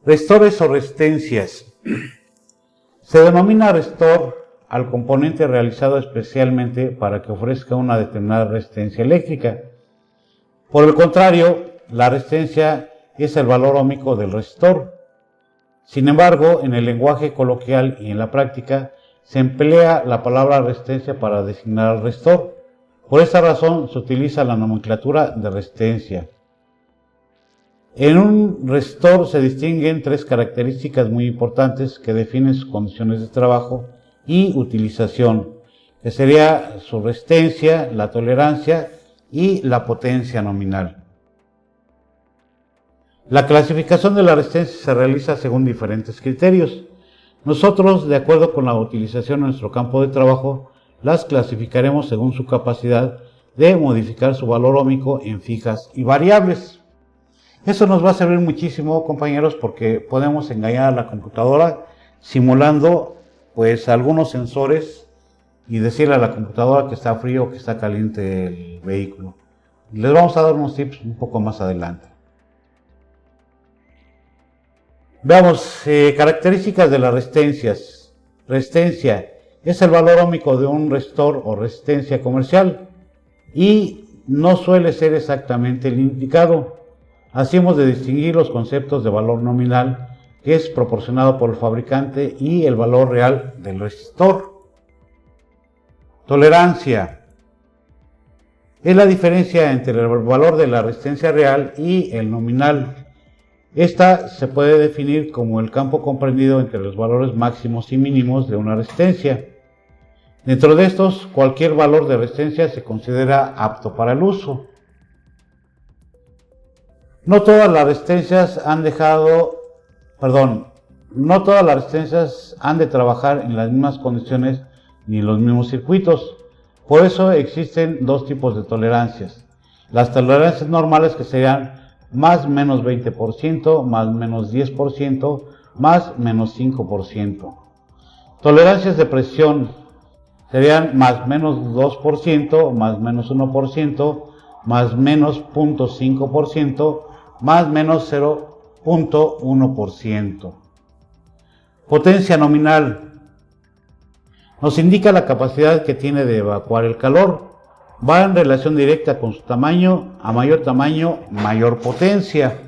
Restores o resistencias. Se denomina restor al componente realizado especialmente para que ofrezca una determinada resistencia eléctrica. Por el contrario, la resistencia es el valor óhmico del resistor. Sin embargo, en el lenguaje coloquial y en la práctica, se emplea la palabra resistencia para designar al resistor. Por esta razón se utiliza la nomenclatura de resistencia. En un resistor se distinguen tres características muy importantes que definen sus condiciones de trabajo y utilización, que sería su resistencia, la tolerancia y la potencia nominal. La clasificación de la resistencia se realiza según diferentes criterios. Nosotros, de acuerdo con la utilización en nuestro campo de trabajo, las clasificaremos según su capacidad de modificar su valor óhmico en fijas y variables. Eso nos va a servir muchísimo, compañeros, porque podemos engañar a la computadora simulando pues algunos sensores y decirle a la computadora que está frío o que está caliente el vehículo. Les vamos a dar unos tips un poco más adelante. Veamos características de las resistencias. Resistencia es el valor óhmico de un resistor o resistencia comercial y no suele ser exactamente el indicado. Así hemos de distinguir los conceptos de valor nominal, que es proporcionado por el fabricante, y el valor real del resistor. Tolerancia es la diferencia entre el valor de la resistencia real y el nominal. Esta se puede definir como el campo comprendido entre los valores máximos y mínimos de una resistencia. Dentro de estos, cualquier valor de resistencia se considera apto para el uso. No todas las resistencias han de trabajar en las mismas condiciones ni en los mismos circuitos. Por eso existen dos tipos de tolerancias. Las tolerancias normales, que serían más menos 20%, más menos 10%, más menos 5%. Tolerancias de presión serían más menos 2%, más menos 1%, más menos 0.5%, más menos 0.1%. Potencia nominal nos indica la capacidad que tiene de evacuar el calor. Va en relación directa con su tamaño. A mayor tamaño, mayor potencia.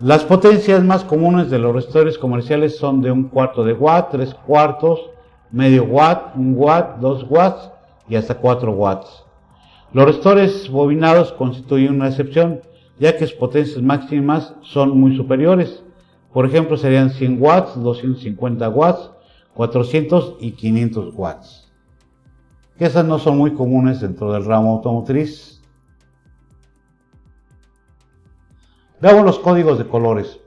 Las potencias más comunes de los resistores comerciales son de 1/4 de watt, 3/4, medio watt, 1 watt, 2 watts y hasta 4 watts. Los resistores bobinados constituyen una excepción, ya que sus potencias máximas son muy superiores. Por ejemplo, serían 100 watts, 250 watts, 400 y 500 watts. Esas no son muy comunes dentro del ramo automotriz. Veamos los códigos de colores.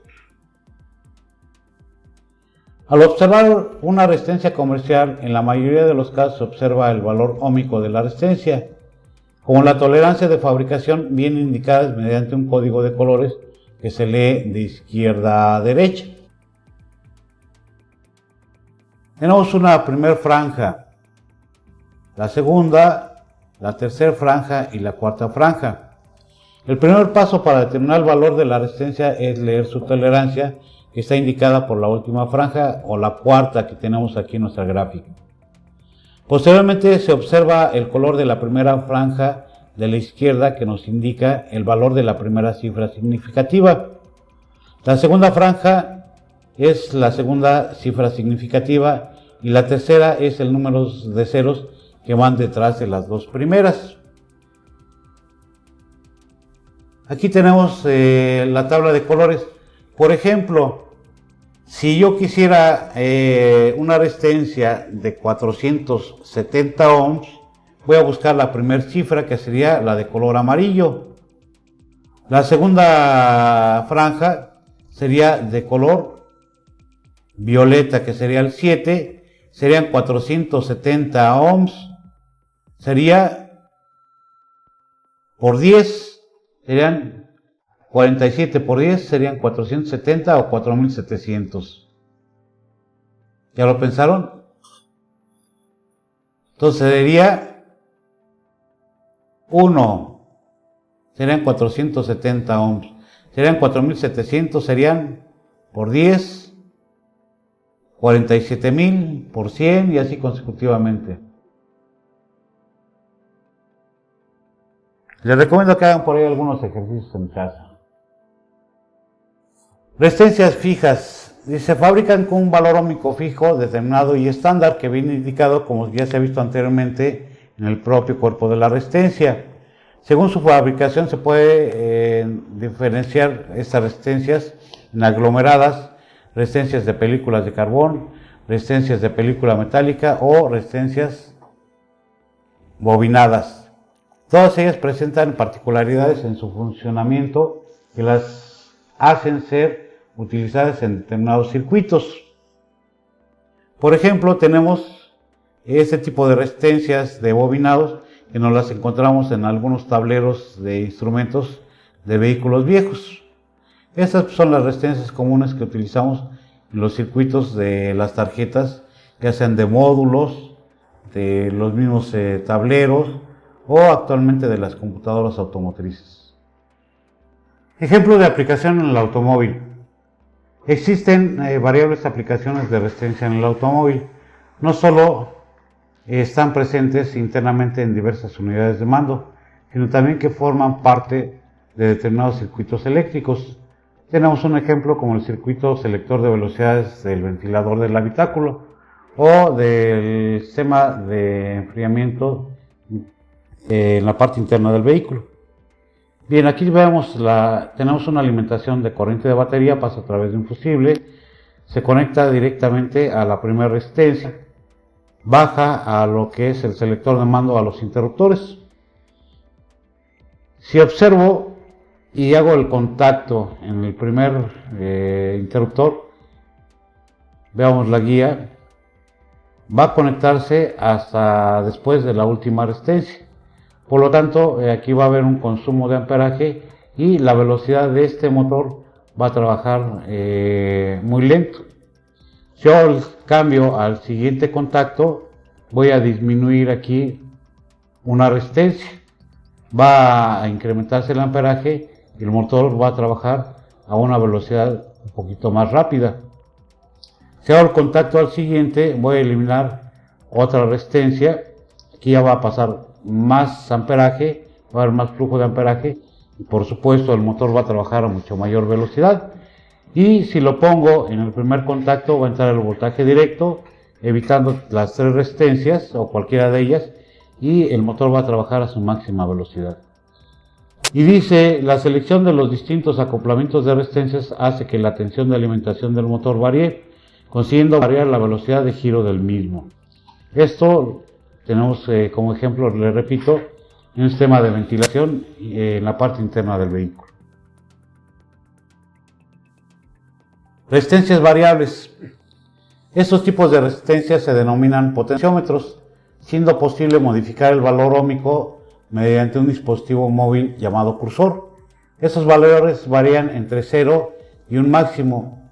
Al observar una resistencia comercial, en la mayoría de los casos se observa el valor óhmico de la resistencia. Como la tolerancia de fabricación viene indicada mediante un código de colores que se lee de izquierda a derecha. Tenemos una primera franja, la segunda, la tercera franja y la cuarta franja. El primer paso para determinar el valor de la resistencia es leer su tolerancia, que está indicada por la última franja o la cuarta que tenemos aquí en nuestra gráfica. Posteriormente se observa el color de la primera franja de la izquierda, que nos indica el valor de la primera cifra significativa. La segunda franja es la segunda cifra significativa y la tercera es el número de ceros que van detrás de las dos primeras. Aquí tenemos la tabla de colores. Por ejemplo, si yo quisiera una resistencia de 470 ohms, voy a buscar la primera cifra, que sería la de color amarillo. La segunda franja sería de color violeta, que sería el 7, serían 470 ohms, sería por 10, serían 47 por 10, serían 470 o 4700. ¿Ya lo pensaron? Entonces sería 1, serían 470 ohms. serían 4700, serían por 10, 47,000 por 100 y así consecutivamente. Les recomiendo que hagan por ahí algunos ejercicios en casa. Resistencias fijas. Se fabrican con un valor ómico fijo, determinado y estándar, que viene indicado, como ya se ha visto anteriormente, en el propio cuerpo de la resistencia. Según su fabricación se puede diferenciar estas resistencias en aglomeradas, resistencias de películas de carbón, resistencias de película metálica o resistencias bobinadas. Todas ellas presentan particularidades en su funcionamiento que las hacen ser utilizadas en determinados circuitos. Por ejemplo, tenemos este tipo de resistencias de bobinados que nos las encontramos en algunos tableros de instrumentos de vehículos viejos. Estas son las resistencias comunes que utilizamos en los circuitos de las tarjetas, ya sean de módulos, de los mismos tableros o actualmente de las computadoras automotrices. Ejemplo de aplicación en el automóvil. Existen variables aplicaciones de resistencia en el automóvil. No solo están presentes internamente en diversas unidades de mando, sino también que forman parte de determinados circuitos eléctricos. Tenemos un ejemplo como el circuito selector de velocidades del ventilador del habitáculo o del sistema de enfriamiento en la parte interna del vehículo. Bien, aquí vemos tenemos una alimentación de corriente de batería, pasa a través de un fusible, se conecta directamente a la primera resistencia, baja a lo que es el selector de mando, a los interruptores. Si observo y hago el contacto en el primer interruptor, veamos la guía, va a conectarse hasta después de la última resistencia. Por lo tanto, aquí va a haber un consumo de amperaje y la velocidad de este motor va a trabajar muy lento. Si yo el cambio al siguiente contacto, voy a disminuir aquí una resistencia. Va a incrementarse el amperaje y el motor va a trabajar a una velocidad un poquito más rápida. Si hago el contacto al siguiente, voy a eliminar otra resistencia. Aquí ya va a pasar más amperaje, va a haber más flujo de amperaje y por supuesto el motor va a trabajar a mucho mayor velocidad. Y si lo pongo en el primer contacto, va a entrar el voltaje directo, evitando las tres resistencias o cualquiera de ellas, y el motor va a trabajar a su máxima velocidad. Y dice, la selección de los distintos acoplamientos de resistencias hace que la tensión de alimentación del motor varíe, consiguiendo variar la velocidad de giro del mismo. Esto tenemos como ejemplo, le repito, un sistema de ventilación en la parte interna del vehículo. Resistencias variables. Estos tipos de resistencias se denominan potenciómetros, siendo posible modificar el valor óhmico mediante un dispositivo móvil llamado cursor. Esos valores varían entre 0 y un máximo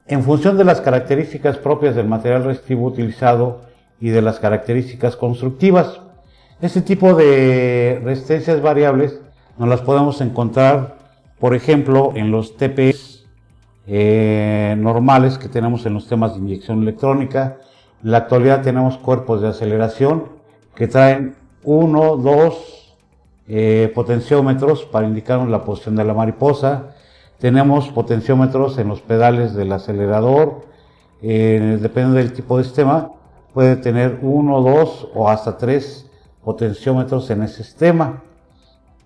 en función de las características propias del material resistivo utilizado y de las características constructivas. Este tipo de resistencias variables nos las podemos encontrar, por ejemplo, en los TPS normales que tenemos en los sistemas de inyección electrónica. En la actualidad tenemos cuerpos de aceleración que traen 1, 2 potenciómetros para indicarnos la posición de la mariposa. Tenemos potenciómetros en los pedales del acelerador, depende del tipo de sistema. Puede tener 1, 2 o hasta 3 potenciómetros en ese sistema.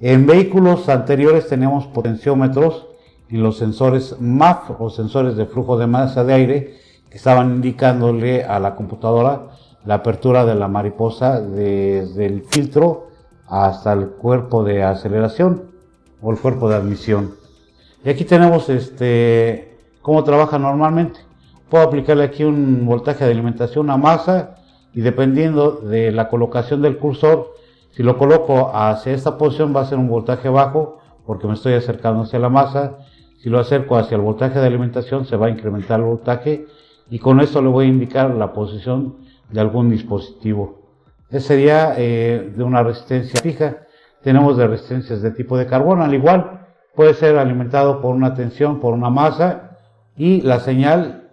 En vehículos anteriores tenemos potenciómetros en los sensores MAF o sensores de flujo de masa de aire que estaban indicándole a la computadora la apertura de la mariposa desde el filtro hasta el cuerpo de aceleración o el cuerpo de admisión. Y aquí tenemos cómo trabaja normalmente. Puedo aplicarle aquí un voltaje de alimentación a masa y dependiendo de la colocación del cursor, si lo coloco hacia esta posición va a ser un voltaje bajo porque me estoy acercando hacia la masa. Si lo acerco hacia el voltaje de alimentación se va a incrementar el voltaje y con esto le voy a indicar la posición de algún dispositivo. Ese sería de una resistencia fija. Tenemos de resistencias de tipo de carbón, al igual puede ser alimentado por una tensión, por una masa, y la señal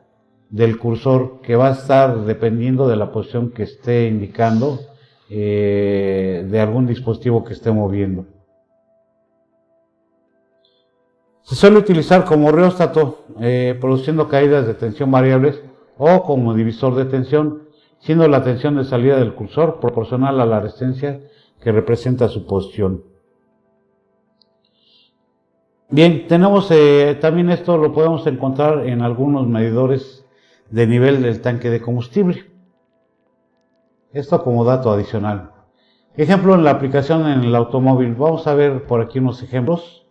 del cursor, que va a estar dependiendo de la posición que esté indicando de algún dispositivo que esté moviendo. Se suele utilizar como reóstato, produciendo caídas de tensión variables, o como divisor de tensión, siendo la tensión de salida del cursor proporcional a la resistencia que representa su posición. Bien, tenemos también esto lo podemos encontrar en algunos medidores de nivel del tanque de combustible. Esto como dato adicional. Ejemplo en la aplicación en el automóvil. Vamos a ver por aquí unos ejemplos.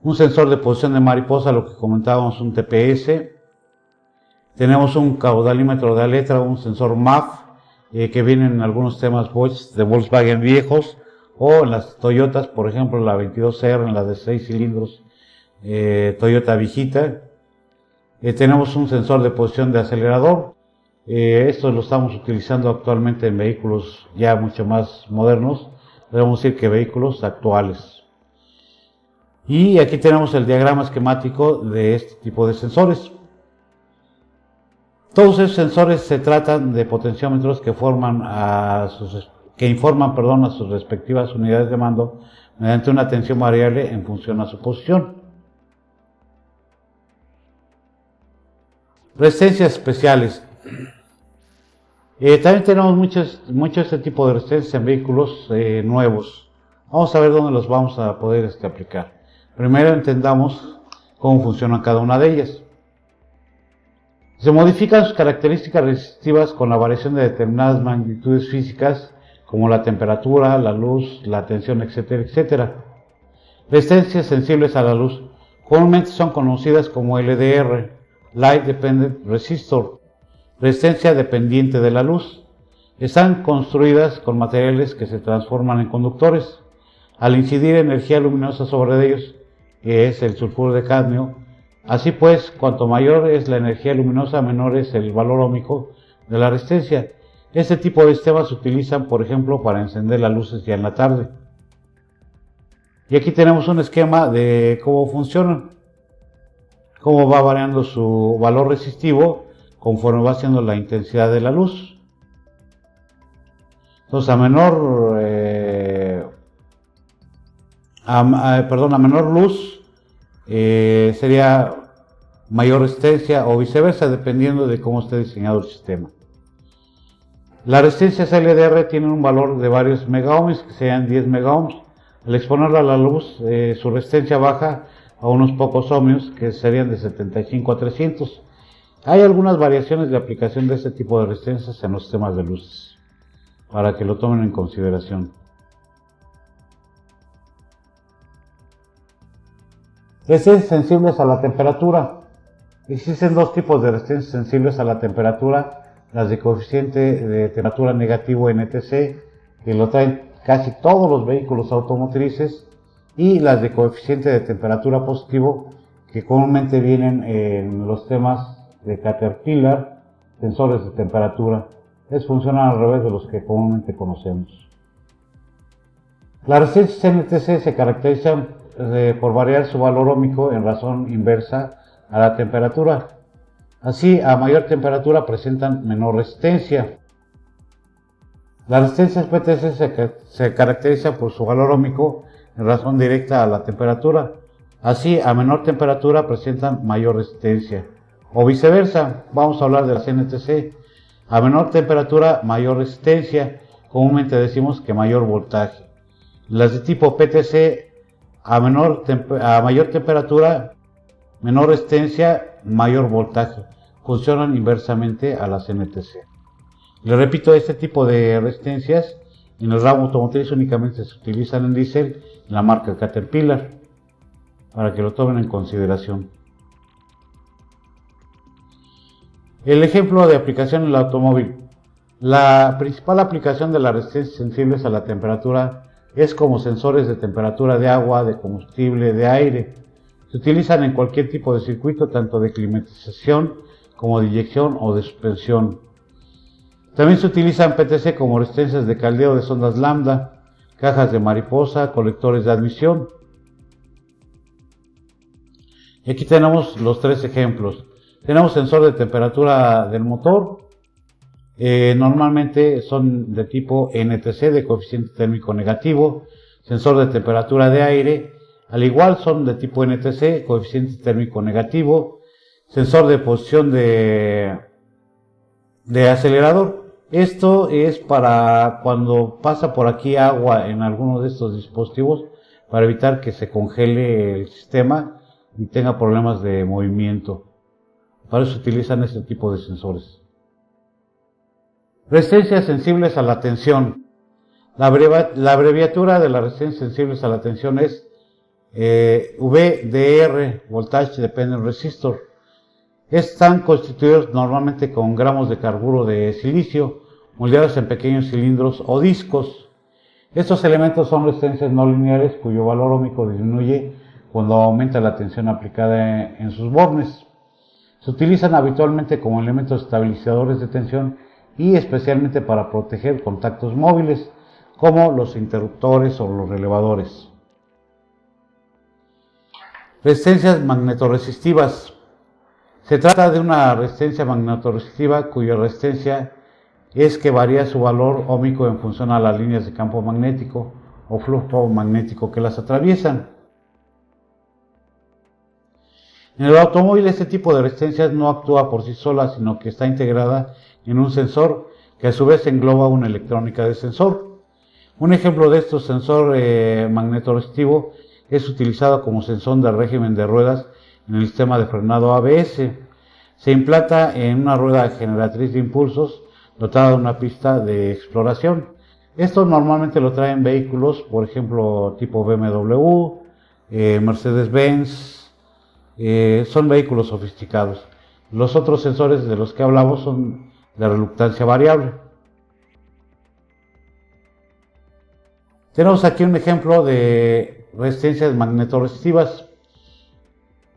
Un sensor de posición de mariposa, lo que comentábamos, un TPS. Tenemos un caudalímetro de aletra, un sensor MAF, que vienen en algunos temas Bosch de Volkswagen viejos, o en las Toyotas, por ejemplo la 22R, en la de 6 cilindros Toyota viejita. Tenemos un sensor de posición de acelerador. Esto lo estamos utilizando actualmente en vehículos ya mucho más modernos, podemos decir que vehículos actuales. Y aquí tenemos el diagrama esquemático de este tipo de sensores. Todos esos sensores se tratan de potenciómetros que informan a sus respectivas unidades de mando mediante una tensión variable en función a su posición. Resistencias especiales. También tenemos mucho este tipo de resistencias en vehículos nuevos. Vamos a ver dónde los vamos a poder aplicar. Primero entendamos cómo funciona cada una de ellas. Se modifican sus características resistivas con la variación de determinadas magnitudes físicas, como la temperatura, la luz, la tensión, etcétera, etcétera. Resistencias sensibles a la luz comúnmente son conocidas como LDR, Light Dependent Resistor, resistencia dependiente de la luz. Están construidas con materiales que se transforman en conductores. Al incidir energía luminosa sobre ellos, que es el sulfuro de cadmio, así pues, cuanto mayor es la energía luminosa, menor es el valor óhmico de la resistencia. Este tipo de sistemas se utilizan, por ejemplo, para encender las luces ya en la tarde. Y aquí tenemos un esquema de cómo funcionan, cómo va variando su valor resistivo conforme va siendo la intensidad de la luz. Entonces, a menor luz sería mayor resistencia, o viceversa, dependiendo de cómo esté diseñado el sistema. Las resistencias LDR tienen un valor de varios megaohms, que sean 10 megaohms. Al exponerla a la luz, su resistencia baja a unos pocos ohmios, que serían de 75 a 300. Hay algunas variaciones de aplicación de este tipo de resistencias en los sistemas de luces, para que lo tomen en consideración. Resistencias sensibles a la temperatura. Existen dos tipos de resistencias sensibles a la temperatura: las de coeficiente de temperatura negativo NTC, que lo traen casi todos los vehículos automotrices, y las de coeficiente de temperatura positivo, que comúnmente vienen en los temas de Caterpillar, sensores de temperatura. Funcionan al revés de los que comúnmente conocemos. Las resistencias NTC se caracterizan por variar su valor óhmico en razón inversa a la temperatura. Así, a mayor temperatura presentan menor resistencia. Las resistencias PTC se caracterizan por su valor óhmico en razón directa a la temperatura. Así, a menor temperatura presentan mayor resistencia. O viceversa, vamos a hablar de las NTC. A menor temperatura, mayor resistencia. Comúnmente decimos que mayor voltaje. Las de tipo PTC, a mayor temperatura, menor resistencia, mayor voltaje. Funcionan inversamente a las NTC. Le repito, este tipo de resistencias en el ramo automotriz únicamente se utilizan en diésel, en la marca Caterpillar, para que lo tomen en consideración. El ejemplo de aplicación en el automóvil. La principal aplicación de las resistencias sensibles a la temperatura es como sensores de temperatura de agua, de combustible, de aire. Se utilizan en cualquier tipo de circuito, tanto de climatización como de inyección o de suspensión. También se utilizan PTC como resistencias de caldeo de sondas lambda, cajas de mariposa, colectores de admisión. Y aquí tenemos los tres ejemplos. Tenemos sensor de temperatura del motor. Normalmente son de tipo NTC, de coeficiente térmico negativo. Sensor de temperatura de aire, al igual son de tipo NTC, coeficiente térmico negativo. Sensor de posición de acelerador. Esto es para cuando pasa por aquí agua en alguno de estos dispositivos, para evitar que se congele el sistema y tenga problemas de movimiento. Para eso utilizan este tipo de sensores. Resistencias sensibles a la tensión. La abreviatura de las resistencias sensibles a la tensión es VDR, Voltage Dependent Resistor. Están constituidos normalmente con gramos de carburo de silicio, moldeados en pequeños cilindros o discos. Estos elementos son resistencias no lineales cuyo valor óhmico disminuye cuando aumenta la tensión aplicada en sus bornes. Se utilizan habitualmente como elementos estabilizadores de tensión y especialmente para proteger contactos móviles, como los interruptores o los relevadores. Resistencias magnetoresistivas. Se trata de una resistencia magnetoresistiva cuya resistencia es que varía su valor óhmico en función a las líneas de campo magnético o flujo magnético que las atraviesan. En el automóvil este tipo de resistencias no actúa por sí sola, sino que está integrada en un sensor que a su vez engloba una electrónica de sensor. Un ejemplo de estos sensor magnetoresistivo es utilizado como sensor de régimen de ruedas en el sistema de frenado ABS. Se implanta en una rueda generatriz de impulsos dotada de una pista de exploración. Esto normalmente lo traen vehículos, por ejemplo, tipo BMW, Mercedes-Benz, son vehículos sofisticados. Los otros sensores de los que hablamos son de reluctancia variable. Tenemos aquí un ejemplo de resistencias magnetoresistivas.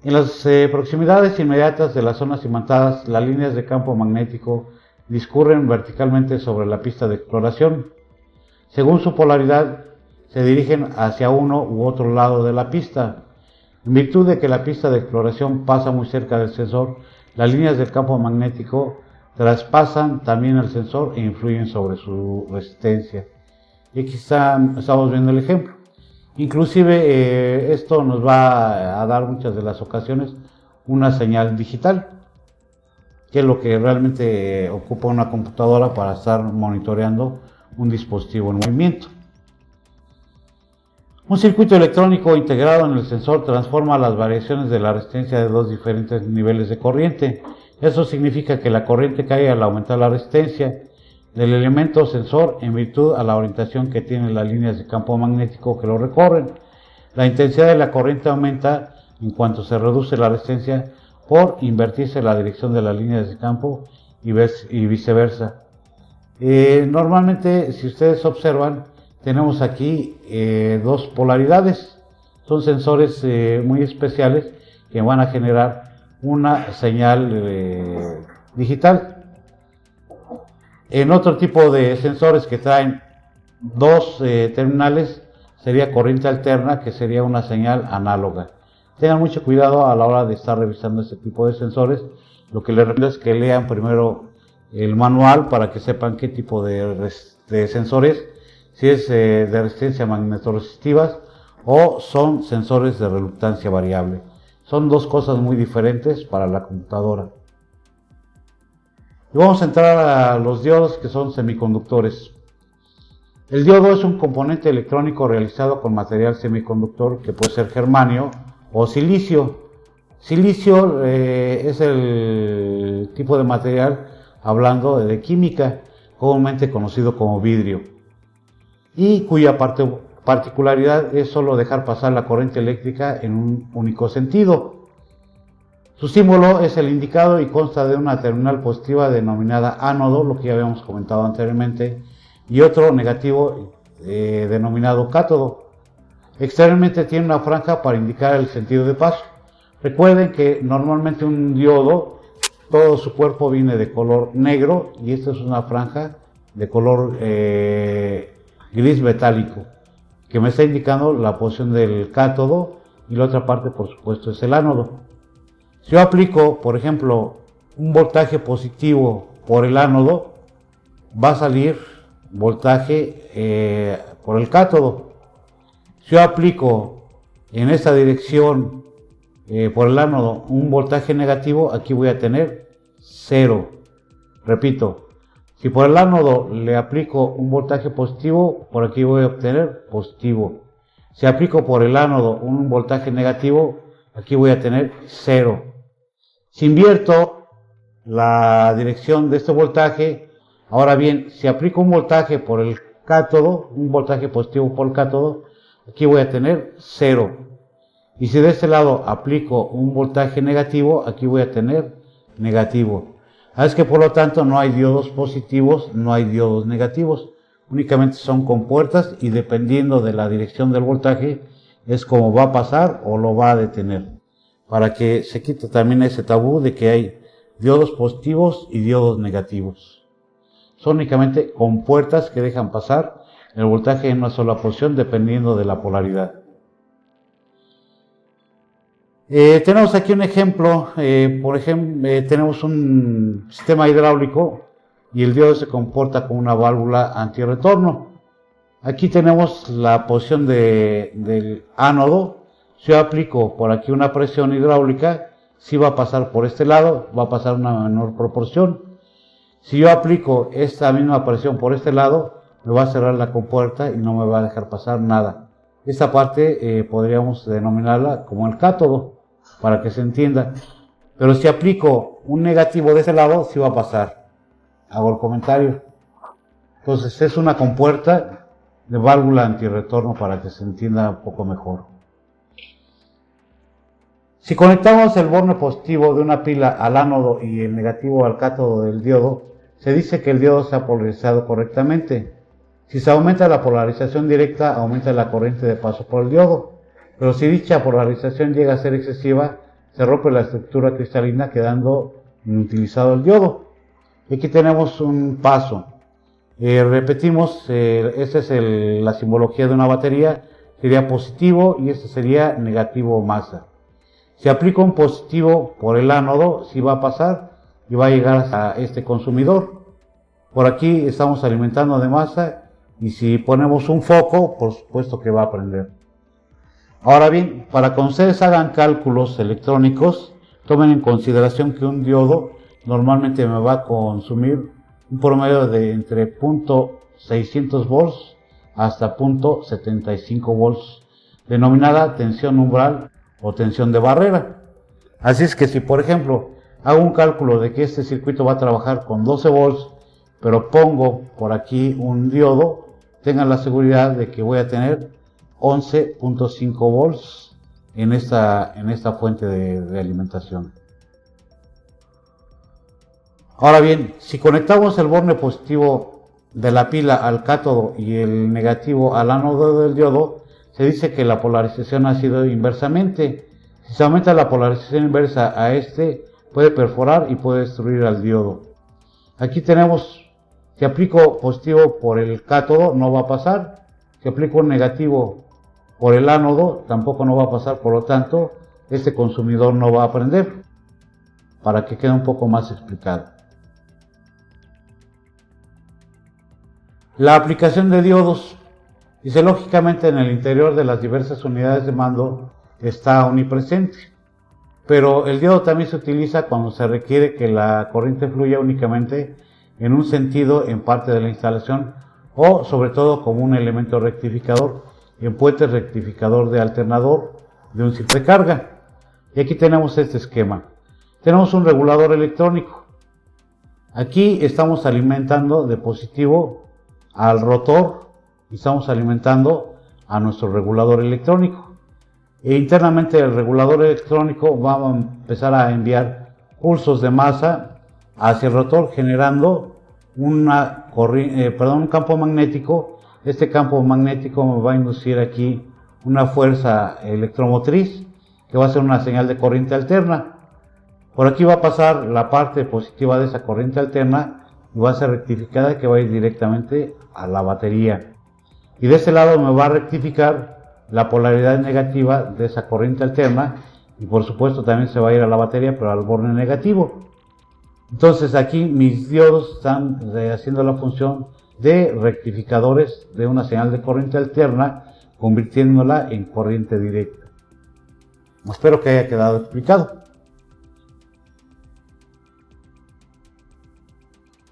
En las proximidades inmediatas de las zonas imantadas, las líneas de campo magnético discurren verticalmente sobre la pista de exploración. Según su polaridad, se dirigen hacia uno u otro lado de la pista. En virtud de que la pista de exploración pasa muy cerca del sensor, las líneas del campo magnético traspasan también el sensor e influyen sobre su resistencia. Y aquí estamos viendo el ejemplo. Inclusive esto nos va a dar muchas de las ocasiones una señal digital, que es lo que realmente ocupa una computadora para estar monitoreando un dispositivo en movimiento. Un circuito electrónico integrado en el sensor transforma las variaciones de la resistencia de dos diferentes niveles de corriente. Eso significa que la corriente cae al aumentar la resistencia del elemento sensor en virtud a la orientación que tienen las líneas de campo magnético que lo recorren. La intensidad de la corriente aumenta en cuanto se reduce la resistencia por invertirse la dirección de las líneas de campo y viceversa. Normalmente, si ustedes observan, tenemos aquí dos polaridades. Son sensores muy especiales que van a generar una señal digital. En otro tipo de sensores que traen dos terminales sería corriente alterna, que sería una señal análoga. Tengan mucho cuidado a la hora de estar revisando este tipo de sensores. Lo que les recomiendo es que lean primero el manual para que sepan qué tipo de sensores, si es de resistencia magnetoresistivas o son sensores de reluctancia variable. Son dos cosas muy diferentes para la computadora. Y vamos a entrar a los diodos, que son semiconductores. El diodo es un componente electrónico realizado con material semiconductor que puede ser germanio o silicio. Silicio es el tipo de material, hablando de química, comúnmente conocido como vidrio, y cuya particularidad es solo dejar pasar la corriente eléctrica en un único sentido. Su símbolo es el indicado y consta de una terminal positiva denominada ánodo, lo que ya habíamos comentado anteriormente, y otro negativo denominado cátodo. Externamente tiene una franja para indicar el sentido de paso. Recuerden que normalmente un diodo, todo su cuerpo viene de color negro, y esta es una franja de color gris metálico, que me está indicando la posición del cátodo y la otra parte por supuesto es el ánodo. Si yo aplico, por ejemplo, un voltaje positivo por el ánodo, va a salir voltaje por el cátodo. Si yo aplico en esta dirección por el ánodo un voltaje negativo, aquí voy a tener 0. Repito, si por el ánodo le aplico un voltaje positivo, por aquí voy a obtener positivo. Si aplico por el ánodo un voltaje negativo, aquí voy a tener 0. Si invierto la dirección de este voltaje, ahora bien, si aplico un voltaje por el cátodo, un voltaje positivo por el cátodo, aquí voy a tener 0. Y si de este lado aplico un voltaje negativo, aquí voy a tener negativo. Es que por lo tanto no hay diodos positivos, no hay diodos negativos. Únicamente son compuertas y dependiendo de la dirección del voltaje es como va a pasar o lo va a detener. Para que se quite también ese tabú de que hay diodos positivos y diodos negativos. Son únicamente compuertas que dejan pasar el voltaje en una sola posición dependiendo de la polaridad. Tenemos aquí un ejemplo, por ejemplo, tenemos un sistema hidráulico y el diodo se comporta como una válvula antirretorno. Aquí tenemos la posición del ánodo. Si yo aplico por aquí una presión hidráulica, si va a pasar por este lado, va a pasar una menor proporción. Si yo aplico esta misma presión por este lado, me va a cerrar la compuerta y no me va a dejar pasar nada. Esta parte podríamos denominarla como el cátodo, para que se entienda. Pero si aplico un negativo de ese lado, sí va a pasar. Hago el comentario. Entonces es una compuerta de válvula antirretorno para que se entienda un poco mejor. Si conectamos el borne positivo de una pila al ánodo y el negativo al cátodo del diodo, se dice que el diodo se ha polarizado correctamente. Si se aumenta la polarización directa, aumenta la corriente de paso por el diodo. Pero si dicha polarización llega a ser excesiva, se rompe la estructura cristalina quedando inutilizado el diodo. Aquí tenemos un paso. Repetimos, esta es la simbología de una batería, sería positivo y este sería negativo masa. Si aplico un positivo por el ánodo, sí va a pasar y va a llegar a este consumidor. Por aquí estamos alimentando de masa y si ponemos un foco, por supuesto que va a prender. Ahora bien, para que ustedes hagan cálculos electrónicos, tomen en consideración que un diodo normalmente me va a consumir un promedio de entre 0.600 volts hasta 0.75 volts, denominada tensión umbral o tensión de barrera. Así es que si por ejemplo hago un cálculo de que este circuito va a trabajar con 12 volts, pero pongo por aquí un diodo, tengan la seguridad de que voy a tener 11.5 volts en esta fuente de alimentación. Ahora bien, si conectamos el borne positivo de la pila al cátodo y el negativo al ánodo del diodo, se dice que la polarización ha sido inversamente. Si se aumenta la polarización inversa a este, puede perforar y puede destruir al diodo. Aquí tenemos, si aplico positivo por el cátodo, no va a pasar. Si aplico un negativo por el ánodo, tampoco no va a pasar, por lo tanto, este consumidor no va a prender, para que quede un poco más explicado. La aplicación de diodos, dice lógicamente en el interior de las diversas unidades de mando está omnipresente, pero el diodo también se utiliza cuando se requiere que la corriente fluya únicamente en un sentido en parte de la instalación o sobre todo como un elemento rectificador en puente rectificador de alternador de un simple carga. Y aquí tenemos este esquema. Tenemos un regulador electrónico. Aquí estamos alimentando de positivo al rotor y estamos alimentando a nuestro regulador electrónico. E internamente el regulador electrónico va a empezar a enviar pulsos de masa hacia el rotor generando un campo magnético. Este campo magnético me va a inducir aquí una fuerza electromotriz que va a ser una señal de corriente alterna. Por aquí va a pasar la parte positiva de esa corriente alterna y va a ser rectificada que va a ir directamente a la batería. Y de este lado me va a rectificar la polaridad negativa de esa corriente alterna, y por supuesto también se va a ir a la batería, pero al borde negativo. Entonces aquí mis diodos están haciendo la función de rectificadores de una señal de corriente alterna, convirtiéndola en corriente directa. Espero que haya quedado explicado.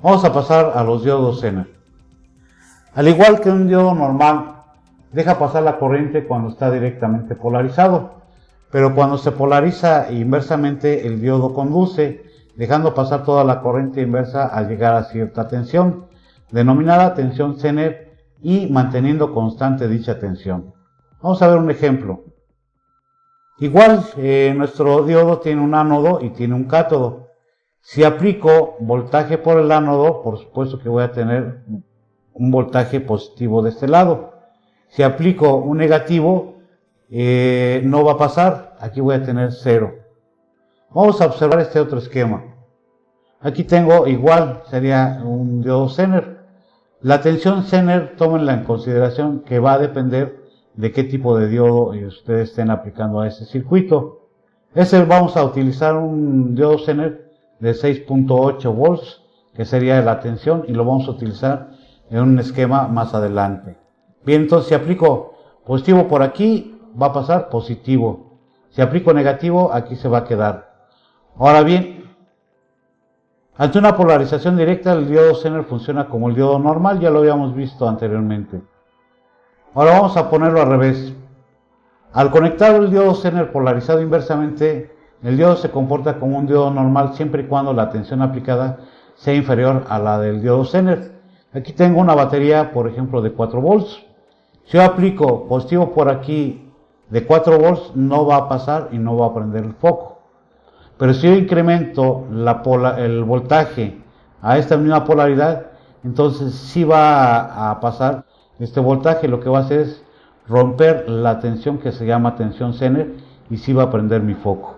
Vamos a pasar a los diodos Zener. Al igual que un diodo normal, deja pasar la corriente cuando está directamente polarizado, pero cuando se polariza inversamente, el diodo conduce, dejando pasar toda la corriente inversa al llegar a cierta tensión, denominada tensión Zener, y manteniendo constante dicha tensión. Vamos a ver un ejemplo. Igual, nuestro diodo tiene un ánodo y tiene un cátodo. Si aplico voltaje por el ánodo, por supuesto que voy a tener un voltaje positivo de este lado. Si aplico un negativo, no va a pasar. Aquí voy a tener 0. Vamos a observar este otro esquema. Aquí tengo igual, sería un diodo Zener. La tensión Zener, tómenla en consideración que va a depender de qué tipo de diodo ustedes estén aplicando a ese circuito. Vamos a utilizar un diodo Zener de 6.8 volts, que sería la tensión, y lo vamos a utilizar en un esquema más adelante. Bien, entonces si aplico positivo por aquí, va a pasar positivo. Si aplico negativo, aquí se va a quedar. Ahora bien, ante una polarización directa, el diodo Zener funciona como el diodo normal, ya lo habíamos visto anteriormente. Ahora vamos a ponerlo al revés. Al conectar el diodo Zener polarizado inversamente, el diodo se comporta como un diodo normal siempre y cuando la tensión aplicada sea inferior a la del diodo Zener. Aquí tengo una batería, por ejemplo, de 4 volts. Si yo aplico positivo por aquí de 4 volts, no va a pasar y no va a prender el foco. Pero si yo incremento el voltaje a esta misma polaridad, entonces sí va a pasar este voltaje. Lo que va a hacer es romper la tensión que se llama tensión Zener y sí va a prender mi foco.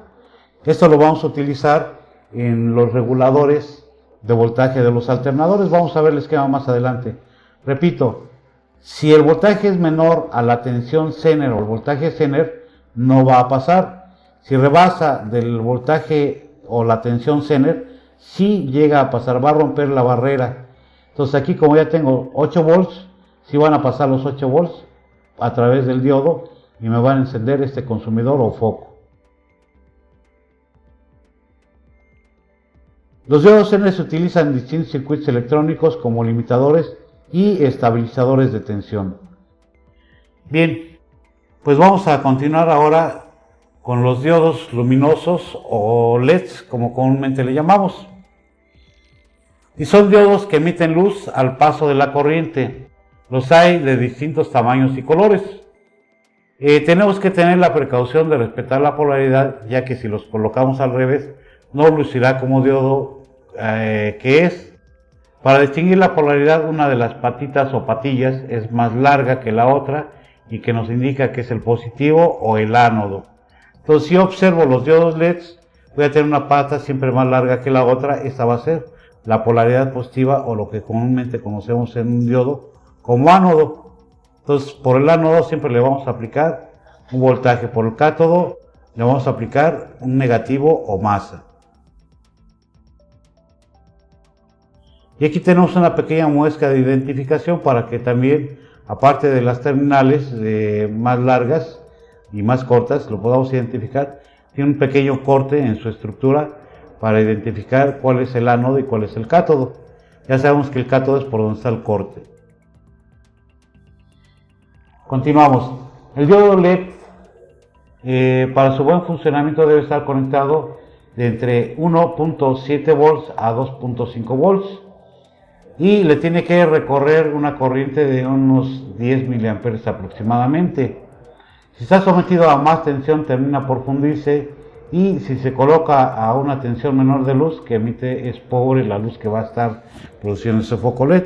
Esto lo vamos a utilizar en los reguladores de voltaje de los alternadores. Vamos a ver el esquema más adelante. Repito, si el voltaje es menor a la tensión Zener o el voltaje Zener, no va a pasar. Si rebasa del voltaje o la tensión Zener, sí llega a pasar, va a romper la barrera. Entonces aquí, como ya tengo 8 volts, sí van a pasar los 8 volts a través del diodo y me van a encender este consumidor o foco. Los diodos Zener se utilizan en distintos circuitos electrónicos como limitadores y estabilizadores de tensión. Bien, pues vamos a continuar ahora con los diodos luminosos o LEDs, como comúnmente le llamamos. Y son diodos que emiten luz al paso de la corriente. Los hay de distintos tamaños y colores. Tenemos que tener la precaución de respetar la polaridad, ya que si los colocamos al revés, no lucirá como diodo que es. Para distinguir la polaridad, una de las patitas o patillas es más larga que la otra y que nos indica que es el positivo o el ánodo. Entonces, si yo observo los diodos LEDs, voy a tener una pata siempre más larga que la otra. Esta va a ser la polaridad positiva, o lo que comúnmente conocemos en un diodo como ánodo. Entonces, por el ánodo siempre le vamos a aplicar un voltaje, por el cátodo le vamos a aplicar un negativo o masa. Y aquí tenemos una pequeña muestra de identificación para que también, aparte de las terminales más largas y más cortas, lo podamos identificar. Tiene un pequeño corte en su estructura para identificar cuál es el ánodo y cuál es el cátodo. Ya sabemos que el cátodo es por donde está el corte. Continuamos. El diodo LED, para su buen funcionamiento, debe estar conectado de entre 1.7 volts a 2.5 volts y le tiene que recorrer una corriente de unos 10 miliamperes aproximadamente. Si está sometido a más tensión, termina por fundirse, y si se coloca a una tensión menor de luz que emite, es pobre la luz que va a estar produciendo ese foco LED.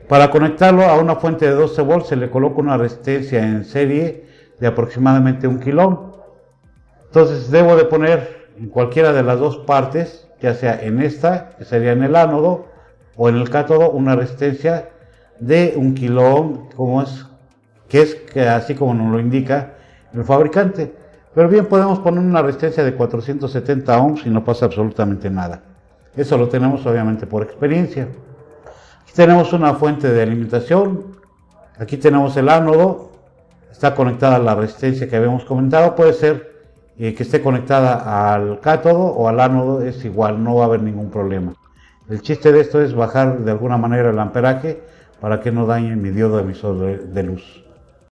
Para conectarlo a una fuente de 12 volts se le coloca una resistencia en serie de aproximadamente 1 kilo. Entonces debo de poner en cualquiera de las dos partes, ya sea en esta, que sería en el ánodo, o en el cátodo, una resistencia de 1 kilo ohm, como es que es que así como nos lo indica el fabricante. Pero bien, podemos poner una resistencia de 470 ohms y no pasa absolutamente nada. Eso lo tenemos obviamente por experiencia. Aquí tenemos una fuente de alimentación, aquí tenemos el ánodo, está conectada a la resistencia que habíamos comentado, puede ser que esté conectada al cátodo o al ánodo, es igual, no va a haber ningún problema. El chiste de esto es bajar de alguna manera el amperaje para que no dañe mi diodo emisor de luz.